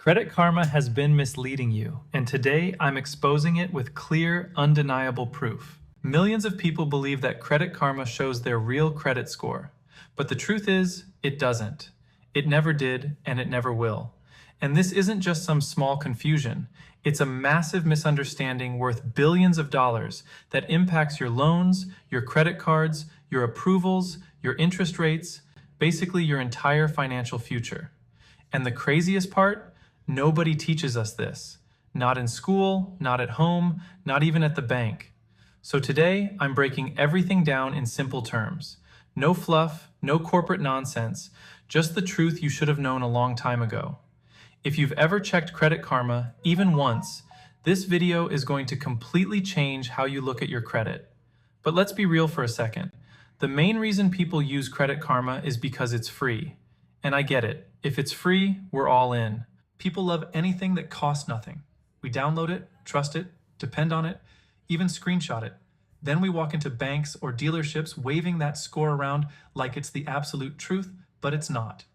Credit Karma has been misleading you, and today I'm exposing it with clear, undeniable proof. Millions of people believe that Credit Karma shows their real credit score, but the truth is, it doesn't. It never did, and it never will. And this isn't just some small confusion. It's a massive misunderstanding worth billions of dollars that impacts your loans, your credit cards, your approvals, your interest rates, basically your entire financial future. And the craziest part? Nobody teaches us this. Not in school, not at home, not even at the bank. So today, I'm breaking everything down in simple terms. No fluff, no corporate nonsense, just the truth you should have known a long time ago. If you've ever checked Credit Karma, even once, this video is going to completely change how you look at your credit. But let's be real for a second. The main reason people use Credit Karma is because it's free. And I get it. If it's free, we're all in. People love anything that costs nothing. We download it, trust it, depend on it, even screenshot it. Then we walk into banks or dealerships waving that score around like it's the absolute truth, but it's not.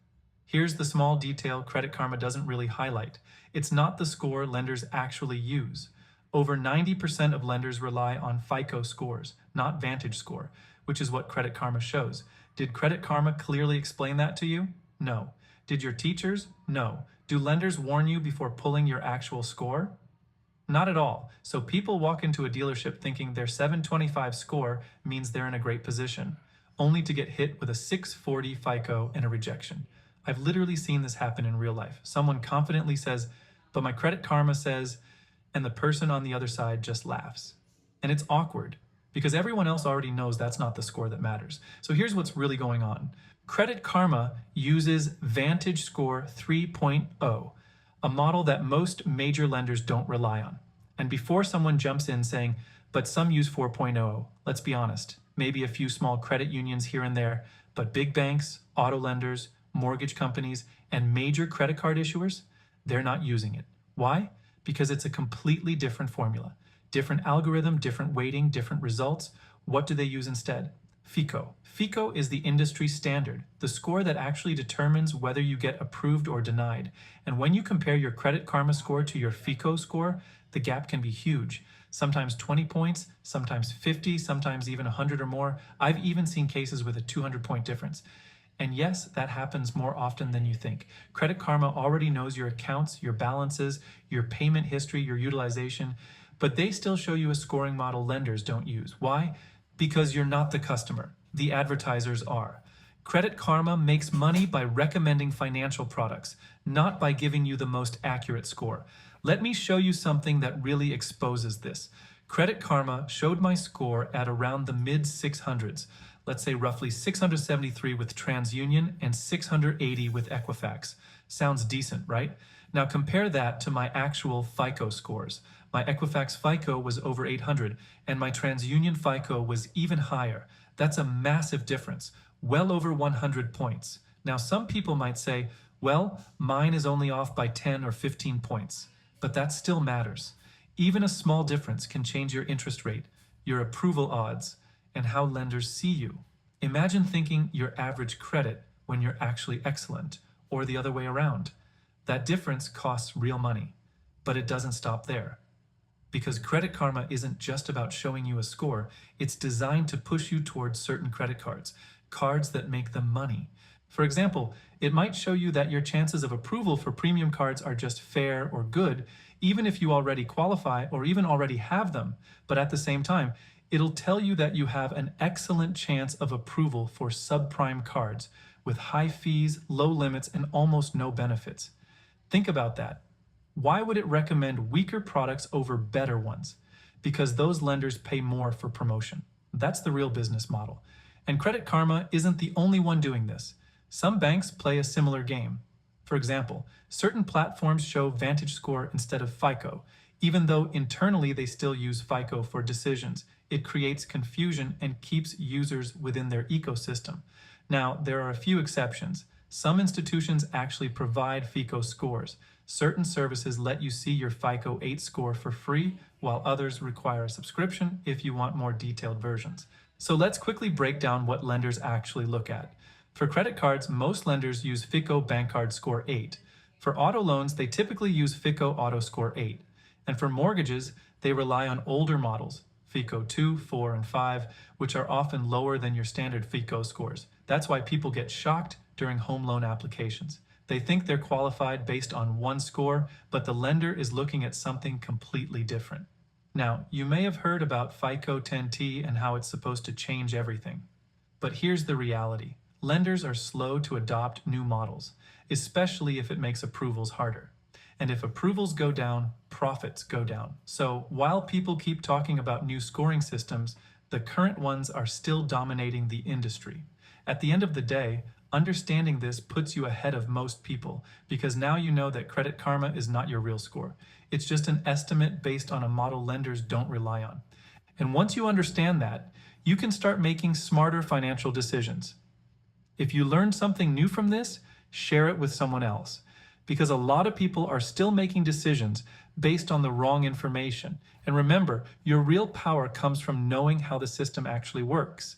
Here's the small detail Credit Karma doesn't really highlight. It's not the score lenders actually use. Over 90% of lenders rely on FICO scores, not Vantage Score, which is what Credit Karma shows. Did Credit Karma clearly explain that to you? No. Did your teachers? No. Do lenders warn you before pulling your actual score? Not at all. So people walk into a dealership thinking their 725 score means they're in a great position, only to get hit with a 640 FICO and a rejection. I've literally seen this happen in real life. Someone confidently says, but my Credit Karma says, and the person on the other side just laughs. And it's awkward because everyone else already knows that's not the score that matters. So here's what's really going on. Credit Karma uses Vantage Score 3.0, a model that most major lenders don't rely on. And before someone jumps in saying, but some use 4.0, let's be honest, maybe a few small credit unions here and there, but big banks, auto lenders, mortgage companies, and major credit card issuers, they're not using it. Why? Because it's a completely different formula. Different algorithm, different weighting, different results. What do they use instead? FICO. FICO is the industry standard, the score that actually determines whether you get approved or denied. And when you compare your Credit Karma score to your FICO score, the gap can be huge. Sometimes 20 points, sometimes 50, sometimes even 100 or more. I've even seen cases with a 200-point difference. And yes, that happens more often than you think. Credit Karma already knows your accounts, your balances, your payment history, your utilization, but they still show you a scoring model lenders don't use. Why? Because you're not the customer. The advertisers are. Credit Karma makes money by recommending financial products, not by giving you the most accurate score. Let me show you something that really exposes this. Credit Karma showed my score at around the mid 600s. Let's say roughly 673 with TransUnion and 680 with Equifax. Sounds decent, right? Now compare that to my actual FICO scores. My Equifax FICO was over 800 and my TransUnion FICO was even higher. That's a massive difference, well over 100 points. Now some people might say, well, mine is only off by 10 or 15 points, but that still matters. Even a small difference can change your interest rate, your approval odds, and how lenders see you. Imagine thinking your average credit when you're actually excellent, or the other way around. That difference costs real money, but it doesn't stop there. Because Credit Karma isn't just about showing you a score, it's designed to push you towards certain credit cards, cards that make them money. For example, it might show you that your chances of approval for premium cards are just fair or good, even if you already qualify or even already have them. But at the same time, it'll tell you that you have an excellent chance of approval for subprime cards with high fees, low limits, and almost no benefits. Think about that. Why would it recommend weaker products over better ones? Because those lenders pay more for promotion. That's the real business model. And Credit Karma isn't the only one doing this. Some banks play a similar game. For example, certain platforms show Vantage Score instead of FICO, even though internally they still use FICO for decisions. It creates confusion and keeps users within their ecosystem. Now, there are a few exceptions. Some institutions actually provide FICO scores. Certain services let you see your FICO 8 score for free, while others require a subscription if you want more detailed versions. So let's quickly break down what lenders actually look at. For credit cards, most lenders use FICO Bank Card Score 8. For auto loans, they typically use FICO Auto Score 8. And for mortgages, they rely on older models, FICO 2, 4, and 5, which are often lower than your standard FICO scores. That's why people get shocked during home loan applications. They think they're qualified based on one score, but the lender is looking at something completely different. Now, you may have heard about FICO 10T and how it's supposed to change everything. But here's the reality. Lenders are slow to adopt new models, especially if it makes approvals harder. And if approvals go down, profits go down. So while people keep talking about new scoring systems, the current ones are still dominating the industry. At the end of the day, understanding this puts you ahead of most people because now you know that Credit Karma is not your real score. It's just an estimate based on a model lenders don't rely on. And once you understand that, you can start making smarter financial decisions. If you learned something new from this, share it with someone else. Because a lot of people are still making decisions based on the wrong information. And remember, your real power comes from knowing how the system actually works.